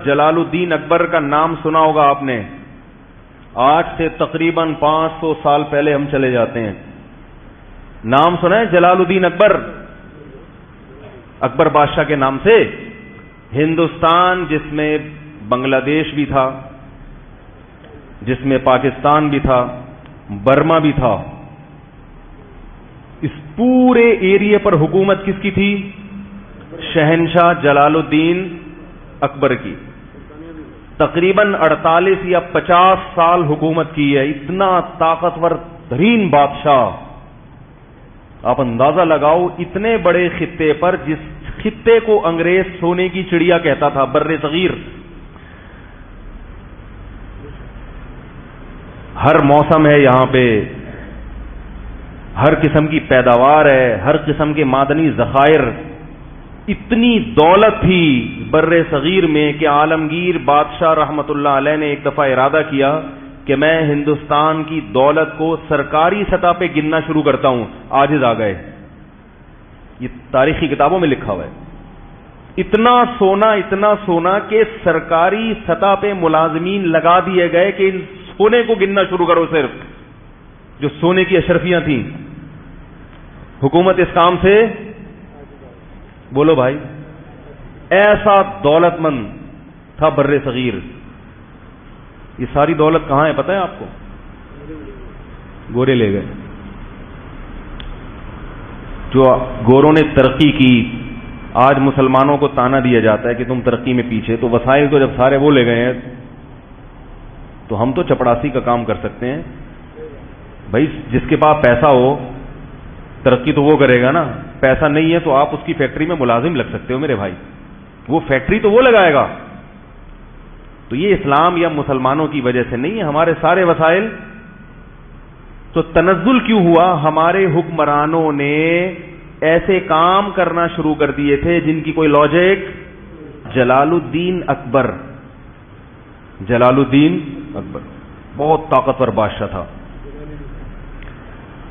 جلال الدین اکبر کا نام سنا ہوگا آپ نے. آج سے تقریباً 500 سال پہلے ہم چلے جاتے ہیں. نام سنا ہے جلال الدین اکبر؟ اکبر بادشاہ کے نام سے ہندوستان، جس میں بنگلہ دیش بھی تھا، جس میں پاکستان بھی تھا، برما بھی تھا، اس پورے ایریے پر حکومت کس کی تھی؟ شہنشاہ جلال الدین اکبر کی. تقریباً 48 یا 50 سال حکومت کی ہے. اتنا طاقتور ترین بادشاہ. آپ اندازہ لگاؤ، اتنے بڑے خطے پر، جس خطے کو انگریز سونے کی چڑیا کہتا تھا، بر صغیر، ہر موسم ہے یہاں پہ، ہر قسم کی پیداوار ہے، ہر قسم کے معدنی ذخائر. اتنی دولت تھی بر صغیر میں کہ عالمگیر بادشاہ رحمت اللہ علیہ نے ایک دفعہ ارادہ کیا کہ میں ہندوستان کی دولت کو سرکاری سطح پہ گننا شروع کرتا ہوں. عاجز آ گئے. یہ تاریخی کتابوں میں لکھا ہوا ہے. اتنا سونا کہ سرکاری سطح پہ ملازمین لگا دیے گئے کہ ان سونے کو گننا شروع کرو. صرف جو سونے کی اشرفیاں تھیں. حکومت اس کام سے، بولو بھائی، ایسا دولت مند تھا بر صغیر. یہ ساری دولت کہاں ہے پتہ ہے آپ کو؟ گورے لے گئے. جو گوروں نے ترقی کی، آج مسلمانوں کو تانا دیا جاتا ہے کہ تم ترقی میں پیچھے، تو وسائل تو جب سارے وہ لے گئے ہیں تو ہم تو چپڑاسی کا کام کر سکتے ہیں. بھائی جس کے پاس پیسہ ہو ترقی تو وہ کرے گا نا. پیسہ نہیں ہے تو آپ اس کی فیکٹری میں ملازم لگ سکتے ہو میرے بھائی، وہ فیکٹری تو وہ لگائے گا. تو یہ اسلام یا مسلمانوں کی وجہ سے نہیں ہے، ہمارے سارے وسائل. تو تنزل کیوں ہوا؟ ہمارے حکمرانوں نے ایسے کام کرنا شروع کر دیے تھے جن کی کوئی لاجک. جلال الدین اکبر بہت طاقتور بادشاہ تھا.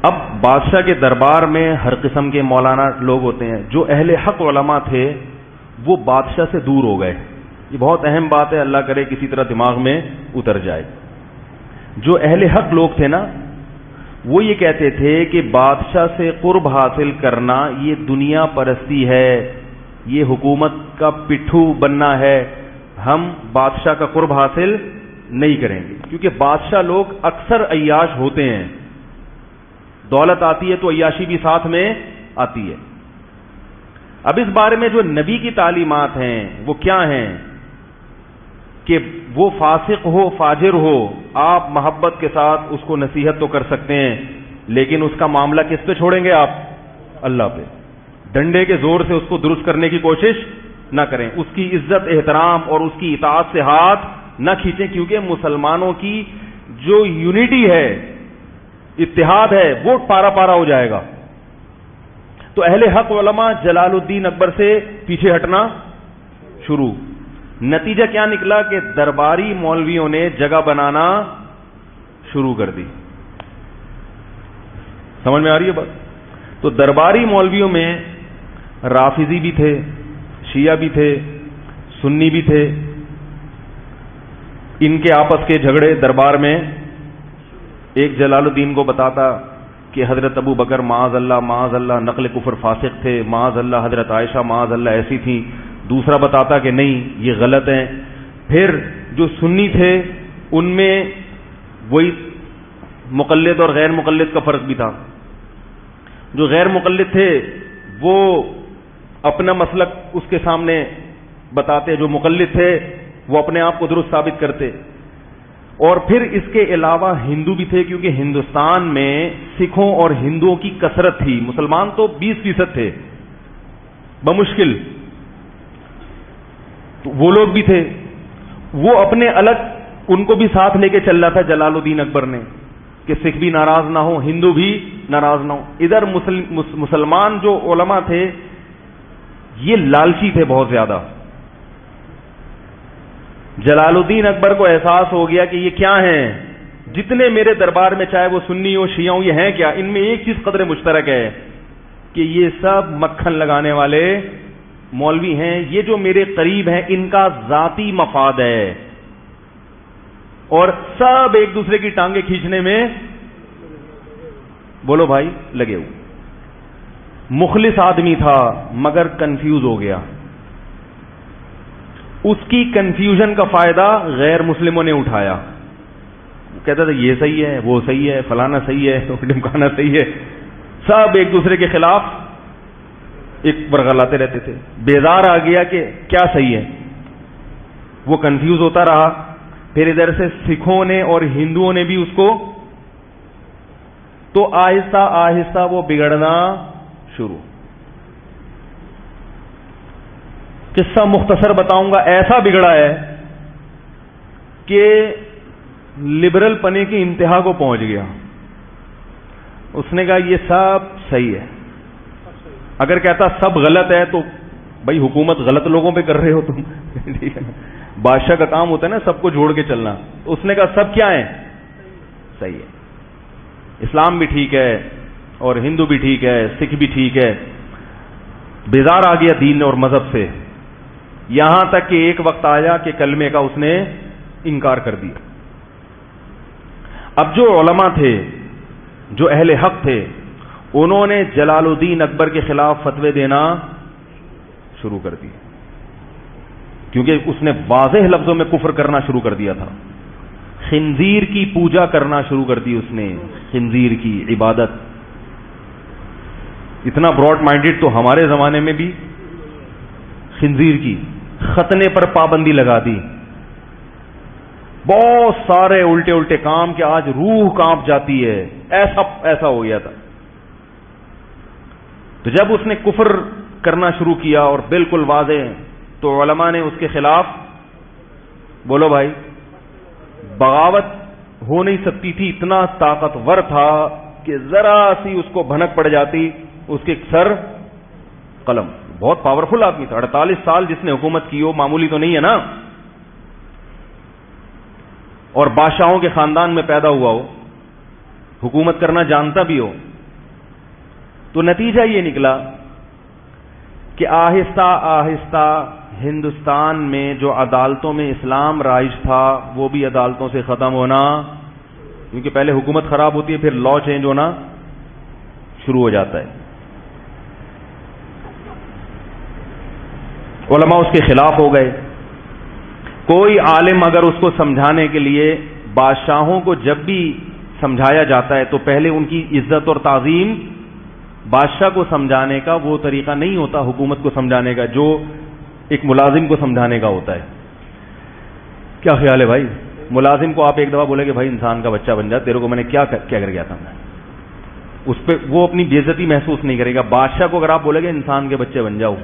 اب بادشاہ کے دربار میں ہر قسم کے مولانا لوگ ہوتے ہیں. جو اہل حق علماء تھے وہ بادشاہ سے دور ہو گئے. یہ بہت اہم بات ہے، اللہ کرے کسی طرح دماغ میں اتر جائے. جو اہل حق لوگ تھے نا، وہ یہ کہتے تھے کہ بادشاہ سے قرب حاصل کرنا یہ دنیا پرستی ہے، یہ حکومت کا پٹھو بننا ہے. ہم بادشاہ کا قرب حاصل نہیں کریں گے، کیونکہ بادشاہ لوگ اکثر عیاش ہوتے ہیں. دولت آتی ہے تو عیاشی بھی ساتھ میں آتی ہے. اب اس بارے میں جو نبی کی تعلیمات ہیں وہ کیا ہیں کہ وہ فاسق ہو، فاجر ہو، آپ محبت کے ساتھ اس کو نصیحت تو کر سکتے ہیں، لیکن اس کا معاملہ کس پہ چھوڑیں گے آپ؟ اللہ پہ. ڈنڈے کے زور سے اس کو درست کرنے کی کوشش نہ کریں. اس کی عزت، احترام اور اس کی اطاعت سے ہاتھ نہ کھینچیں، کیونکہ مسلمانوں کی جو یونٹی ہے، اتحاد ہے، وہ پارا پارا ہو جائے گا. تو اہل حق علماء جلال الدین اکبر سے پیچھے ہٹنا شروع. نتیجہ کیا نکلا کہ درباری مولویوں نے جگہ بنانا شروع کر دی. سمجھ میں آ رہی ہے بات؟ تو درباری مولویوں میں رافضی بھی تھے، شیعہ بھی تھے، سنی بھی تھے. ان کے آپس کے جھگڑے دربار میں. ایک جلال الدین کو بتاتا کہ حضرت ابو بکر معاذ اللہ نقل کفر فاسق تھے، معاذ اللہ حضرت عائشہ معاذ اللہ ایسی تھی. دوسرا بتاتا کہ نہیں یہ غلط ہیں. پھر جو سنی تھے ان میں وہی مقلد اور غیر مقلد کا فرق بھی تھا. جو غیر مقلد تھے وہ اپنا مسلک اس کے سامنے بتاتے، جو مقلد تھے وہ اپنے آپ کو درست ثابت کرتے. اور پھر اس کے علاوہ ہندو بھی تھے، کیونکہ ہندوستان میں سکھوں اور ہندوؤں کی کثرت تھی. مسلمان تو 20% تھے بمشکل. تو وہ لوگ بھی تھے. وہ اپنے الگ ان کو بھی ساتھ لے کے چل رہا تھا جلال الدین اکبر نے کہ سکھ بھی ناراض نہ ہو، ہندو بھی ناراض نہ ہو. ادھر مسلمان جو علماء تھے یہ لالچی تھے بہت زیادہ. جلال الدین اکبر کو احساس ہو گیا کہ یہ کیا ہیں، جتنے میرے دربار میں چاہے وہ سنی ہو شیعہ ہو، یہ ہیں کیا؟ ان میں ایک چیز قدر مشترک ہے کہ یہ سب مکھن لگانے والے مولوی ہیں، یہ جو میرے قریب ہیں ان کا ذاتی مفاد ہے، اور سب ایک دوسرے کی ٹانگیں کھینچنے میں بولو بھائی لگے ہوئے. مخلص آدمی تھا مگر کنفیوز ہو گیا. اس کی کنفیوژن کا فائدہ غیر مسلموں نے اٹھایا. کہتا تھا یہ صحیح ہے، وہ صحیح ہے، فلانا صحیح ہے، ڈمکانا صحیح ہے، سب ایک دوسرے کے خلاف ایک برغلاتے رہتے تھے. بیزار آ گیا کہ کیا صحیح ہے، وہ کنفیوز ہوتا رہا. پھر ادھر سے سکھوں نے اور ہندوؤں نے بھی اس کو، تو آہستہ آہستہ وہ بگڑنا شروع. قصہ مختصر بتاؤں گا. ایسا بگڑا ہے کہ لبرل پنے کی انتہا کو پہنچ گیا. اس نے کہا یہ سب صحیح ہے. اگر کہتا سب غلط ہے تو بھائی حکومت غلط لوگوں پہ کر رہے ہو تم. ٹھیک ہے نا، بادشاہ کا کام ہوتا ہے نا سب کو جوڑ کے چلنا. اس نے کہا سب کیا ہے، صحیح ہے، اسلام بھی ٹھیک ہے اور ہندو بھی ٹھیک ہے، سکھ بھی ٹھیک ہے. بیزار آ گیا دین اور مذہب سے، یہاں تک کہ ایک وقت آیا کہ کلمے کا اس نے انکار کر دیا. اب جو علماء تھے، جو اہل حق تھے، انہوں نے جلال الدین اکبر کے خلاف فتوے دینا شروع کر دی، کیونکہ اس نے واضح لفظوں میں کفر کرنا شروع کر دیا تھا. خنزیر کی پوجا کرنا شروع کر دی اس نے، خنزیر کی عبادت. اتنا براڈ مائنڈیڈ تو ہمارے زمانے میں بھی خنزیر کی ختنے پر پابندی لگا دی. بہت سارے الٹے الٹے کام کہ آج روح کانپ جاتی ہے، ایسا ہو گیا تھا. تو جب اس نے کفر کرنا شروع کیا اور بالکل واضح، تو علماء نے اس کے خلاف، بولو بھائی، بغاوت ہو نہیں سکتی تھی. اتنا طاقتور تھا کہ ذرا سی اس کو بھنک پڑ جاتی، اس کے سر قلم. بہت پاورفل آدمی تھا. 48 سال جس نے حکومت کی ہو معمولی تو نہیں ہے نا، اور بادشاہوں کے خاندان میں پیدا ہوا ہو، حکومت کرنا جانتا بھی ہو. تو نتیجہ یہ نکلا کہ آہستہ آہستہ ہندوستان میں جو عدالتوں میں اسلام رائج تھا وہ بھی عدالتوں سے ختم ہونا، کیونکہ پہلے حکومت خراب ہوتی ہے پھر لا چینج ہونا شروع ہو جاتا ہے. علماء اس کے خلاف ہو گئے. کوئی عالم اگر اس کو سمجھانے کے لیے، بادشاہوں کو جب بھی سمجھایا جاتا ہے تو پہلے ان کی عزت اور تعظیم، بادشاہ کو سمجھانے کا وہ طریقہ نہیں ہوتا حکومت کو سمجھانے کا جو ایک ملازم کو سمجھانے کا ہوتا ہے. کیا خیال ہے بھائی؟ ملازم کو آپ ایک دفعہ بولے کہ بھائی انسان کا بچہ بن جا، تیرے کو میں نے کیا کر گیا تھا، میں اس پہ وہ اپنی بےعزتی محسوس نہیں کرے گا. بادشاہ کو اگر آپ بولے گے انسان کے بچے بن جاؤ،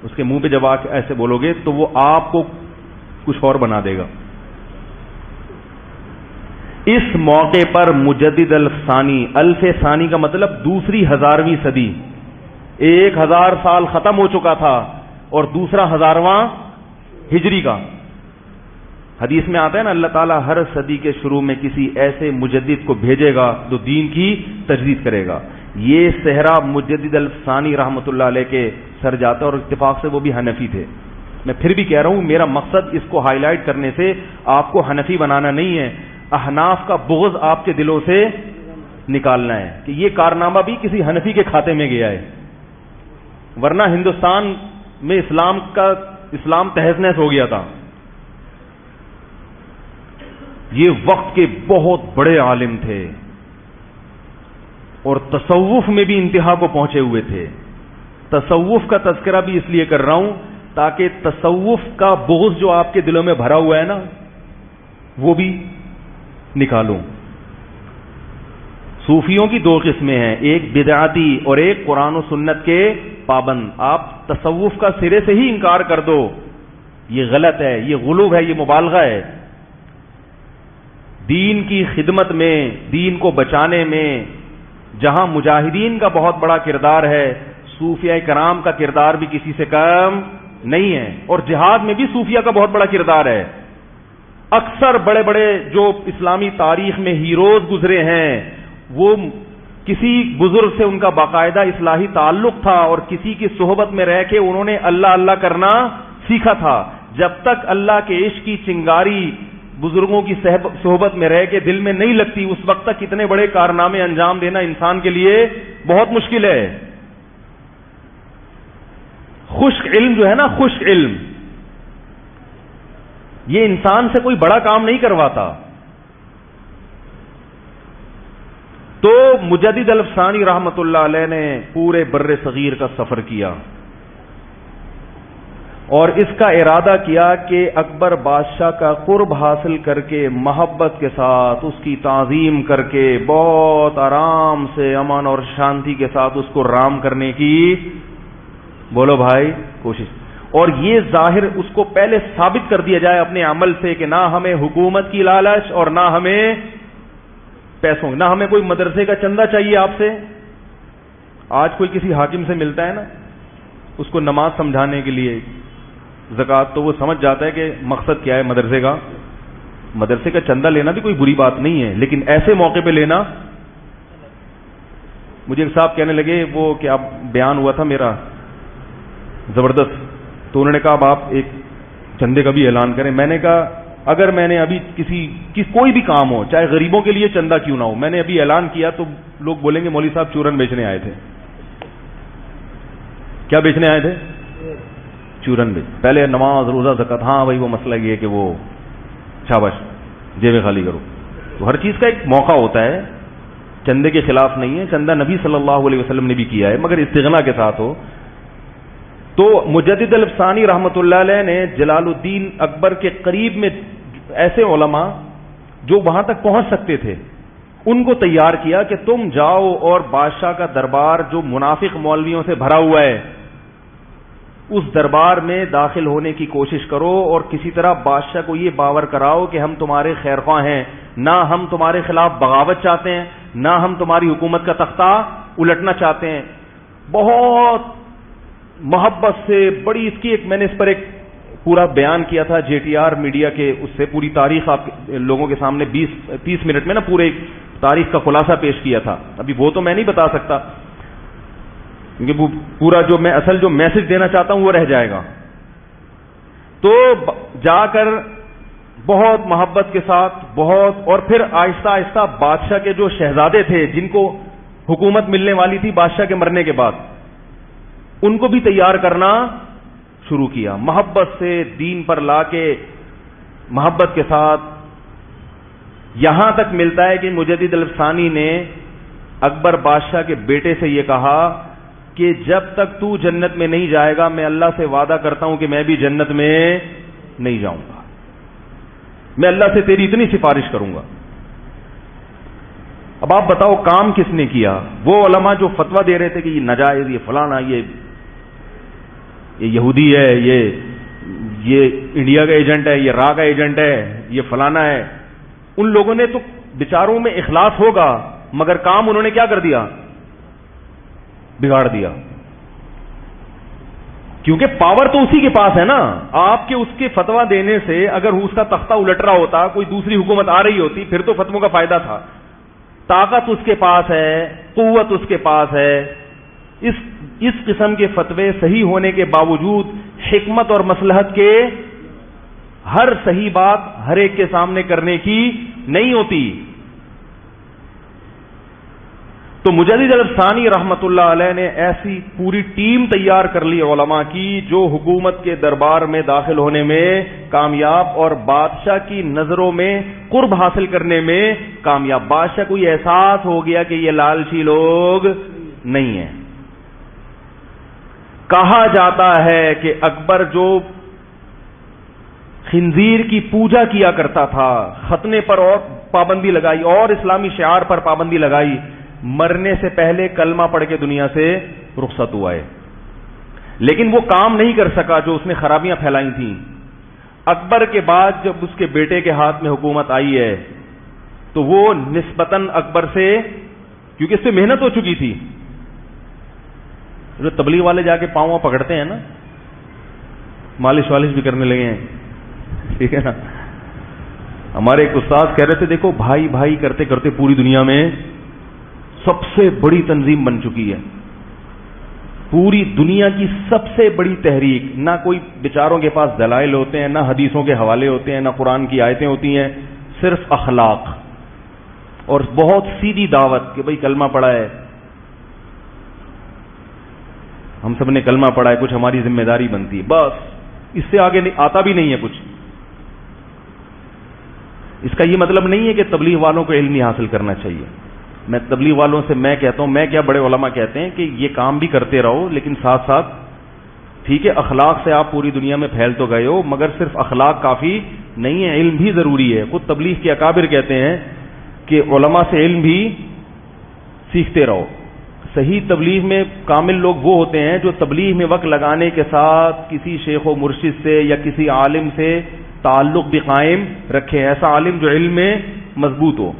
اس کے منہ پہ جب آپ ایسے بولو گے تو وہ آپ کو کچھ اور بنا دے گا. اس موقع پر مجدد الثانی، الف ثانی کا مطلب دوسری 1000ویں صدی، 1000 سال ختم ہو چکا تھا اور دوسرا 1000واں ہجری کا. حدیث میں آتا ہے نا اللہ تعالیٰ ہر صدی کے شروع میں کسی ایسے مجدد کو بھیجے گا جو دین کی تجدید کرے گا. یہ صحرا مجدد الثانی رحمۃ اللہ علیہ کے سر جاتا ہے، اور اتفاق سے وہ بھی حنفی تھے. میں پھر بھی کہہ رہا ہوں، میرا مقصد اس کو ہائی لائٹ کرنے سے آپ کو حنفی بنانا نہیں ہے، احناف کا بغض آپ کے دلوں سے نکالنا ہے کہ یہ کارنامہ بھی کسی حنفی کے کھاتے میں گیا ہے. ورنہ ہندوستان میں اسلام تہز نہز ہو گیا تھا. یہ وقت کے بہت بڑے عالم تھے اور تصوف میں بھی انتہا کو پہنچے ہوئے تھے. تصوف کا تذکرہ بھی اس لیے کر رہا ہوں تاکہ تصوف کا بغض جو آپ کے دلوں میں بھرا ہوا ہے نا وہ بھی نکالوں. صوفیوں کی 2 قسمیں ہیں، ایک بدعتی اور ایک قرآن و سنت کے پابند. آپ تصوف کا سرے سے ہی انکار کر دو، یہ غلط ہے، یہ غلو ہے، یہ مبالغہ ہے. دین کی خدمت میں، دین کو بچانے میں جہاں مجاہدین کا بہت بڑا کردار ہے، صوفیاء کرام کا کردار بھی کسی سے کم نہیں ہے. اور جہاد میں بھی صوفیہ کا بہت بڑا کردار ہے. اکثر بڑے بڑے جو اسلامی تاریخ میں ہیروز گزرے ہیں وہ کسی بزرگ سے ان کا باقاعدہ اصلاحی تعلق تھا اور کسی کی صحبت میں رہ کے انہوں نے اللہ اللہ کرنا سیکھا تھا. جب تک اللہ کے عشق کی چنگاری بزرگوں کی صحبت میں رہ کے دل میں نہیں لگتی اس وقت تک اتنے بڑے کارنامے انجام دینا انسان کے لیے بہت مشکل ہے. خشک علم جو ہے نا، خشک علم، یہ انسان سے کوئی بڑا کام نہیں کرواتا. تو مجدد الافسانی رحمت اللہ علیہ نے پورے بر صغیر کا سفر کیا اور اس کا ارادہ کیا کہ اکبر بادشاہ کا قرب حاصل کر کے محبت کے ساتھ اس کی تعظیم کر کے بہت آرام سے امن اور شانتی کے ساتھ اس کو رام کرنے کی بولو بھائی کوشش. اور یہ ظاہر اس کو پہلے ثابت کر دیا جائے اپنے عمل سے کہ نہ ہمیں حکومت کی لالچ اور نہ ہمیں پیسوں، نہ ہمیں کوئی مدرسے کا چندہ چاہیے آپ سے. آج کوئی کسی حاکم سے ملتا ہے نا، اس کو نماز سمجھانے کے لیے زکوٰۃ، تو وہ سمجھ جاتا ہے کہ مقصد کیا ہے مدرسے کا. مدرسے کا چندہ لینا بھی کوئی بری بات نہیں ہے، لیکن ایسے موقع پہ لینا. مجھے ایک صاحب کہنے لگے وہ کہ اب بیان ہوا تھا میرا زبردست، تو انہوں نے کہا اب آپ ایک چندے کا بھی اعلان کریں. میں نے کہا اگر میں نے ابھی کوئی بھی کام ہو، چاہے غریبوں کے لیے چندہ کیوں نہ ہو، میں نے ابھی اعلان کیا تو لوگ بولیں گے مولوی صاحب چورن بیچنے آئے تھے. کیا بیچنے آئے تھے؟ چورن بیچ. پہلے نماز روزہ زکات، ہاں بھائی وہ مسئلہ یہ کہ وہ شاباش جیبیں خالی کرو. تو ہر چیز کا ایک موقع ہوتا ہے، چندے کے خلاف نہیں ہے. چندہ نبی صلی اللہ علیہ وسلم نے بھی کیا ہے مگر استغنا کے ساتھ ہو. تو مجدد الافسانی رحمت اللہ علیہ نے جلال الدین اکبر کے قریب میں ایسے علماء جو وہاں تک پہنچ سکتے تھے ان کو تیار کیا کہ تم جاؤ اور بادشاہ کا دربار جو منافق مولویوں سے بھرا ہوا ہے اس دربار میں داخل ہونے کی کوشش کرو اور کسی طرح بادشاہ کو یہ باور کراؤ کہ ہم تمہارے خیر خواہ ہیں، نہ ہم تمہارے خلاف بغاوت چاہتے ہیں، نہ ہم تمہاری حکومت کا تختہ الٹنا چاہتے ہیں. بہت محبت سے بڑی اس کی ایک میں نے اس پر ایک پورا بیان کیا تھا جے ٹی آر میڈیا کے، اس سے پوری تاریخ آپ لوگوں کے سامنے 20-30 منٹ میں نا پورے تاریخ کا خلاصہ پیش کیا تھا. ابھی وہ تو میں نہیں بتا سکتا کیونکہ وہ پورا جو میں اصل جو میسج دینا چاہتا ہوں وہ رہ جائے گا. تو جا کر بہت محبت کے ساتھ بہت، اور پھر آہستہ آہستہ بادشاہ کے جو شہزادے تھے جن کو حکومت ملنے والی تھی بادشاہ کے مرنے کے بعد، ان کو بھی تیار کرنا شروع کیا. محبت سے دین پر لا کے محبت کے ساتھ یہاں تک ملتا ہے کہ مجدد الافسانی نے اکبر بادشاہ کے بیٹے سے یہ کہا کہ جب تک تو جنت میں نہیں جائے گا میں اللہ سے وعدہ کرتا ہوں کہ میں بھی جنت میں نہیں جاؤں گا. میں اللہ سے تیری اتنی سفارش کروں گا. اب آپ بتاؤ کام کس نے کیا؟ وہ علماء جو فتویٰ دے رہے تھے کہ یہ ناجائز، یہ فلانا، یہ یہودی ہے، یہ انڈیا کا ایجنٹ ہے، یہ را کا ایجنٹ ہے، یہ فلانا ہے، ان لوگوں نے تو بیچاروں میں اخلاص ہوگا مگر کام انہوں نے کیا کر دیا؟ بگاڑ دیا. کیونکہ پاور تو اسی کے پاس ہے نا. آپ کے اس کے فتویٰ دینے سے اگر اس کا تختہ الٹ رہا ہوتا، کوئی دوسری حکومت آ رہی ہوتی، پھر تو فتووں کا فائدہ تھا. طاقت اس کے پاس ہے، قوت اس کے پاس ہے. اس قسم کے فتوے صحیح ہونے کے باوجود حکمت اور مصلحت کے ہر صحیح بات ہر ایک کے سامنے کرنے کی نہیں ہوتی. تو مجدد الافسانی رحمت اللہ علیہ نے ایسی پوری ٹیم تیار کر لی علماء کی جو حکومت کے دربار میں داخل ہونے میں کامیاب اور بادشاہ کی نظروں میں قرب حاصل کرنے میں کامیاب. بادشاہ کو یہ احساس ہو گیا کہ یہ لالچی لوگ نہیں ہیں. کہا جاتا ہے کہ اکبر جو خنزیر کی پوجا کیا کرتا تھا، ختنے پر اور پابندی لگائی اور اسلامی شعار پر پابندی لگائی، مرنے سے پہلے کلمہ پڑھ کے دنیا سے رخصت ہوا ہے. لیکن وہ کام نہیں کر سکا جو اس نے خرابیاں پھیلائی تھیں. اکبر کے بعد جب اس کے بیٹے کے ہاتھ میں حکومت آئی ہے تو وہ نسبتاً اکبر سے، کیونکہ اس پہ محنت ہو چکی تھی. جو تبلیغ والے جا کے پاؤں پکڑتے ہیں نا، مالش والش بھی کرنے لگے ہیں، ٹھیک ہے نا. ہمارے ایک استاد کہہ رہے تھے دیکھو بھائی بھائی کرتے کرتے پوری دنیا میں سب سے بڑی تنظیم بن چکی ہے، پوری دنیا کی سب سے بڑی تحریک. نہ کوئی بیچاروں کے پاس دلائل ہوتے ہیں، نہ حدیثوں کے حوالے ہوتے ہیں، نہ قرآن کی آیتیں ہوتی ہیں، صرف اخلاق اور بہت سیدھی دعوت کہ بھئی کلمہ پڑھا ہے، ہم سب نے کلمہ پڑھا ہے، کچھ ہماری ذمہ داری بنتی ہے، بس اس سے آگے آتا بھی نہیں ہے کچھ. اس کا یہ مطلب نہیں ہے کہ تبلیغ والوں کو علم نہیں حاصل کرنا چاہیے. میں تبلیغ والوں سے میں کہتا ہوں، میں کیا بڑے علماء کہتے ہیں کہ یہ کام بھی کرتے رہو، لیکن ساتھ ساتھ ٹھیک ہے اخلاق سے آپ پوری دنیا میں پھیل تو گئے ہو، مگر صرف اخلاق کافی نہیں ہے، علم بھی ضروری ہے. خود تبلیغ کے اکابر کہتے ہیں کہ علماء سے علم بھی سیکھتے رہو. صحیح تبلیغ میں کامل لوگ وہ ہوتے ہیں جو تبلیغ میں وقت لگانے کے ساتھ کسی شیخ و مرشد سے یا کسی عالم سے تعلق بھی قائم رکھے. ایسا عالم جو علم میں مضبوط ہو.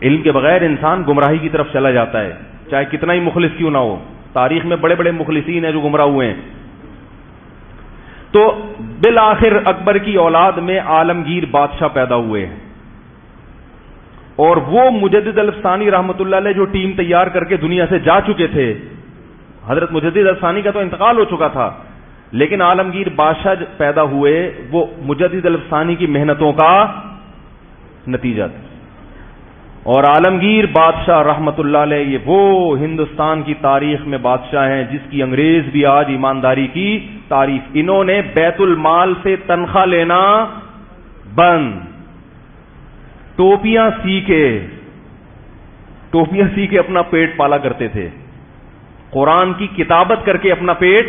علم کے بغیر انسان گمراہی کی طرف چلا جاتا ہے، چاہے کتنا ہی مخلص کیوں نہ ہو. تاریخ میں بڑے بڑے مخلصین ہیں جو گمراہ ہوئے ہیں. تو بالآخر اکبر کی اولاد میں عالمگیر بادشاہ پیدا ہوئے ہیں، اور وہ مجدد الفسانی رحمۃ اللہ علیہ جو ٹیم تیار کر کے دنیا سے جا چکے تھے. حضرت مجدد الفسانی کا تو انتقال ہو چکا تھا، لیکن عالمگیر بادشاہ پیدا ہوئے، وہ مجدد الفسانی کی محنتوں کا نتیجہ تھا. اور عالمگیر بادشاہ رحمۃ اللہ علیہ یہ وہ ہندوستان کی تاریخ میں بادشاہ ہیں جس کی انگریز بھی آج ایمانداری کی تعریف. انہوں نے بیت المال سے تنخواہ لینا بند، ٹوپیاں سی کے اپنا پیٹ پالا کرتے تھے، قرآن کی کتابت کر کے اپنا پیٹ